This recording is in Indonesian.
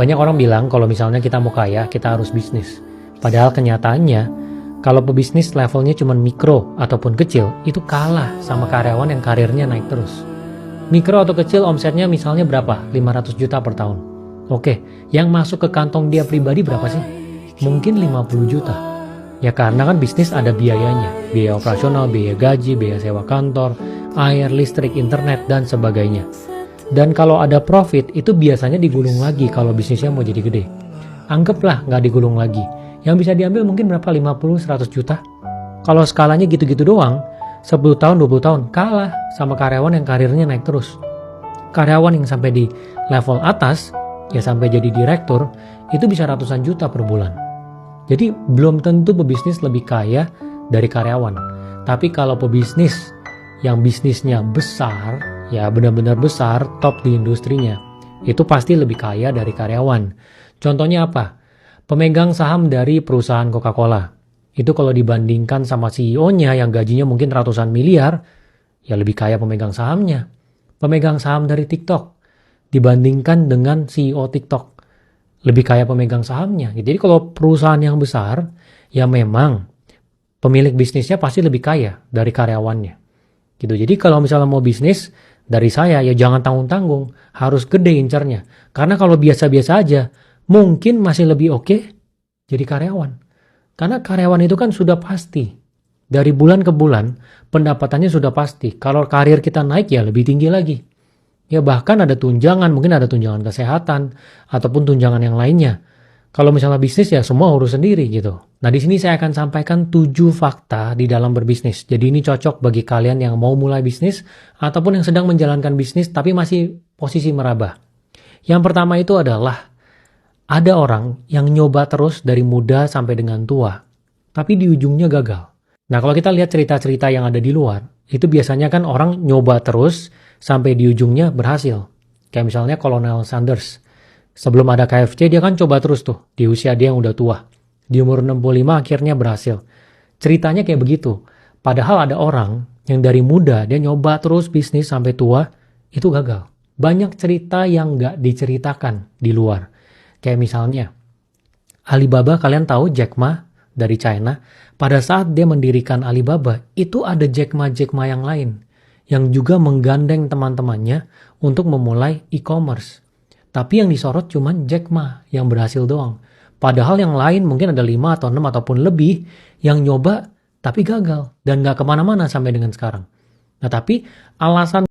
Banyak orang bilang kalau misalnya kita mau kaya, kita harus bisnis. Padahal kenyataannya, kalau pebisnis levelnya cuma mikro ataupun kecil, itu kalah sama karyawan yang karirnya naik terus. Mikro atau kecil omsetnya misalnya berapa? 500 juta per tahun. Oke, yang masuk ke kantong dia pribadi berapa sih? Mungkin 50 juta. Ya karena kan bisnis ada biayanya. Biaya operasional, biaya gaji, biaya sewa kantor, air, listrik, internet, dan sebagainya. Dan kalau ada profit, itu biasanya digulung lagi kalau bisnisnya mau jadi gede. Anggaplah nggak digulung lagi. Yang bisa diambil mungkin berapa? 50-100 juta. Kalau skalanya gitu-gitu doang, 10 tahun, 20 tahun, kalah sama karyawan yang karirnya naik terus. Karyawan yang sampai di level atas, ya sampai jadi direktur, itu bisa ratusan juta per bulan. Jadi belum tentu pebisnis lebih kaya dari karyawan. Tapi kalau pebisnis yang bisnisnya besar, ya benar-benar besar, top di industrinya, itu pasti lebih kaya dari karyawan. Contohnya apa? Pemegang saham dari perusahaan Coca-Cola. Itu kalau dibandingkan sama CEO-nya yang gajinya mungkin ratusan miliar, ya lebih kaya pemegang sahamnya. Pemegang saham dari TikTok dibandingkan dengan CEO TikTok, lebih kaya pemegang sahamnya. Jadi kalau perusahaan yang besar, ya memang pemilik bisnisnya pasti lebih kaya dari karyawannya. Gitu. Jadi kalau misalnya mau bisnis, dari saya ya jangan tanggung-tanggung, harus gede incarnya. Karena kalau biasa-biasa aja, mungkin masih lebih oke jadi karyawan. Karena karyawan itu kan sudah pasti. Dari bulan ke bulan, pendapatannya sudah pasti. Kalau karir kita naik ya lebih tinggi lagi. Ya bahkan ada tunjangan, mungkin ada tunjangan kesehatan, ataupun tunjangan yang lainnya. Kalau misalnya bisnis ya semua urus sendiri gitu. Nah di sini saya akan sampaikan 7 fakta di dalam berbisnis. Jadi ini cocok bagi kalian yang mau mulai bisnis, ataupun yang sedang menjalankan bisnis tapi masih posisi meraba. Yang pertama itu adalah, ada orang yang nyoba terus dari muda sampai dengan tua, tapi di ujungnya gagal. Nah kalau kita lihat cerita-cerita yang ada di luar, itu biasanya kan orang nyoba terus sampai di ujungnya berhasil. Kayak misalnya Kolonel Sanders. Sebelum ada KFC dia kan coba terus tuh di usia dia yang udah tua. Di umur 65 akhirnya berhasil. Ceritanya kayak begitu. Padahal ada orang yang dari muda dia nyoba terus bisnis sampai tua, itu gagal. Banyak cerita yang nggak diceritakan di luar. Kayak misalnya Alibaba, kalian tahu Jack Ma dari China. Pada saat dia mendirikan Alibaba, itu ada Jack Ma yang lain yang juga menggandeng teman-temannya untuk memulai e-commerce. Tapi yang disorot cuma Jack Ma yang berhasil doang. Padahal yang lain mungkin ada 5 atau 6 ataupun lebih yang nyoba tapi gagal dan nggak kemana-mana sampai dengan sekarang. Nah tapi alasan